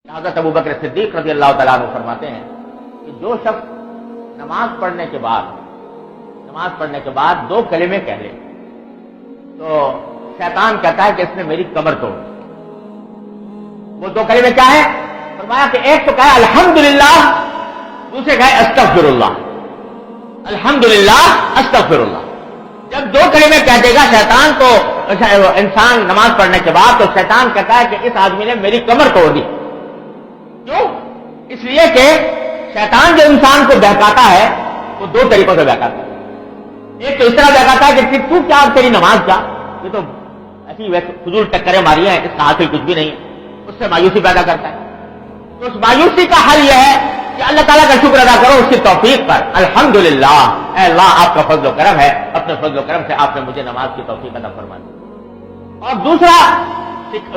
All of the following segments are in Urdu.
حضرت ابو بکر صدیق رضی اللہ تعالیٰ عنہ فرماتے ہیں کہ جو شخص نماز پڑھنے کے بعد 2 کلمے کہہ لے تو شیطان کہتا ہے کہ اس نے میری کمر توڑ دی۔ وہ 2 کلمے کیا ہے؟ فرمایا کہ ایک تو کہا الحمدللہ، دوسرے کہا استغفر اللہ، الحمدللہ استغفر اللہ۔ جب 2 کلمے کہہ دے گا شیطان تو انسان نماز پڑھنے کے بعد، تو شیطان کہتا ہے کہ اس آدمی نے میری کمر توڑ دی۔ کیوں؟ اس لیے کہ شیطان جو انسان کو بہکاتا ہے وہ 2 طریقوں سے بہکاتا ہے۔ ایک تو اس طرح بہکاتا ہے کہ تو کیا تیری نماز کیا، یہ تو ایسی فضول ٹکریں ماری ہیں، اس کا حاصل کچھ بھی نہیں ہے، اس سے مایوسی پیدا کرتا ہے۔ تو اس مایوسی کا حل یہ ہے کہ اللہ تعالیٰ کا شکر ادا کرو اس کی توفیق پر، الحمدللہ، اے اللہ آپ کا فضل و کرم ہے، اپنے فضل و کرم سے آپ نے مجھے نماز کی توفیق عطا فرما دی۔ اور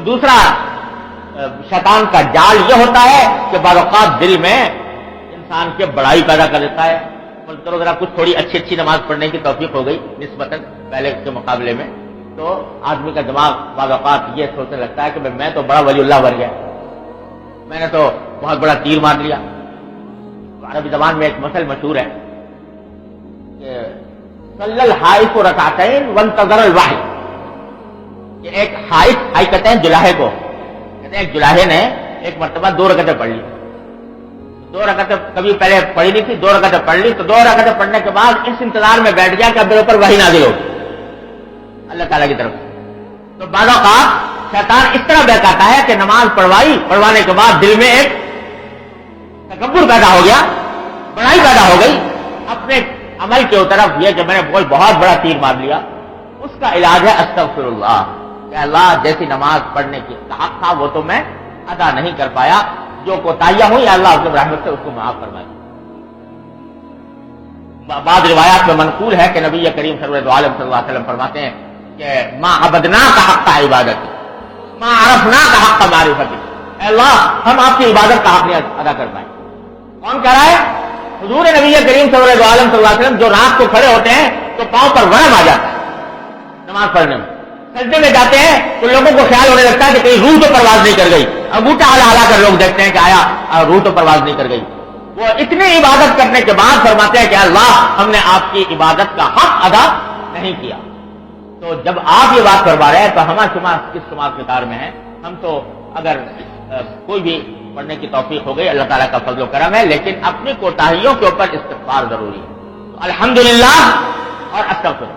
دوسرا شیطان کا جال یہ ہوتا ہے کہ بعض اوقات دل میں انسان کے بڑائی پیدا کر دیتا ہے، کرو ذرا کچھ تھوڑی اچھی نماز پڑھنے کی توفیق ہو گئی نسبتاً پہلے کے مقابلے میں، تو آدمی کا دماغ بعض اوقات یہ سوچنے لگتا ہے کہ میں تو بڑا ولی اللہ بن گیا، میں نے تو بہت بڑا تیر مار لیا۔ عربی زبان میں ایک مثل مشہور ہے کہ صلی الحائف رکعتین وانتظر الوحی، کہ ایک حائف کہتے ہیں جلاہے کو، کہتے ہیں ایک جلاہے نے ایک مرتبہ 2 رکعتیں پڑھ لی، 2 رکعتیں کبھی پہلے پڑھی نہیں تھی، 2 رکعتیں پڑھ لی، تو 2 رکعتیں پڑھنے کے بعد اس انتظار میں بیٹھ گیا کہ اب میرے اوپر وحی نازل ہوگی اللہ تعالیٰ کی طرف سے۔ تو بعض اوقات شیطان اس طرح بہکاتا ہے کہ نماز پڑھوانے کے بعد دل میں ایک تکبر پیدا ہو گیا، بڑائی پیدا ہو گئی اپنے عمل کے طرف، یہ کہ میں نے بہت بڑا تیر مار لیا۔ اس کا علاج ہے استغفر اللہ، کہ اللہ جیسی نماز پڑھنے کی حق تھا وہ تو میں ادا نہیں کر پایا، جو کوتاہیاں ہوئی اللہ اپنے رحمت سے اس کو معاف فرما دی۔ بعض روایات میں منقول ہے کہ نبی کریم صلی اللہ علیہ وسلم فرماتے ہیں کہ ما عبدنا کا حق کا عبادت، ما عرفنا کا حق کا معرفت، اے اللہ ہم آپ کی عبادت کا حق نہیں ادا کر پائے۔ کون کہہ رہا ہے؟ حضور نبی کریم صلی اللہ علیہ وسلم، جو رات کو کھڑے ہوتے ہیں تو پاؤں پر ورم آ جاتا ہے نماز پڑھنے میں، سجدے میں جاتے ہیں تو لوگوں کو خیال ہونے لگتا ہے کہ کہیں روح تو پرواز نہیں کر گئی، انگوٹھا ہلا کر لوگ دیکھتے ہیں کہ آیا روح تو پرواز نہیں کر گئی۔ وہ اتنی عبادت کرنے کے بعد فرماتے ہیں کہ اللہ ہم نے آپ کی عبادت کا حق ادا نہیں کیا۔ تو جب آپ یہ بات کروا رہے ہیں تو ہمارا شمار کس شمار کتار میں ہے؟ ہم تو اگر کوئی بھی پڑھنے کی توفیق ہو گئی اللہ تعالیٰ کا فضل و کرم ہے، لیکن اپنی کوتاہیوں کے اوپر استغفار ضروری ہے۔ تو الحمدللہ اور استغفر۔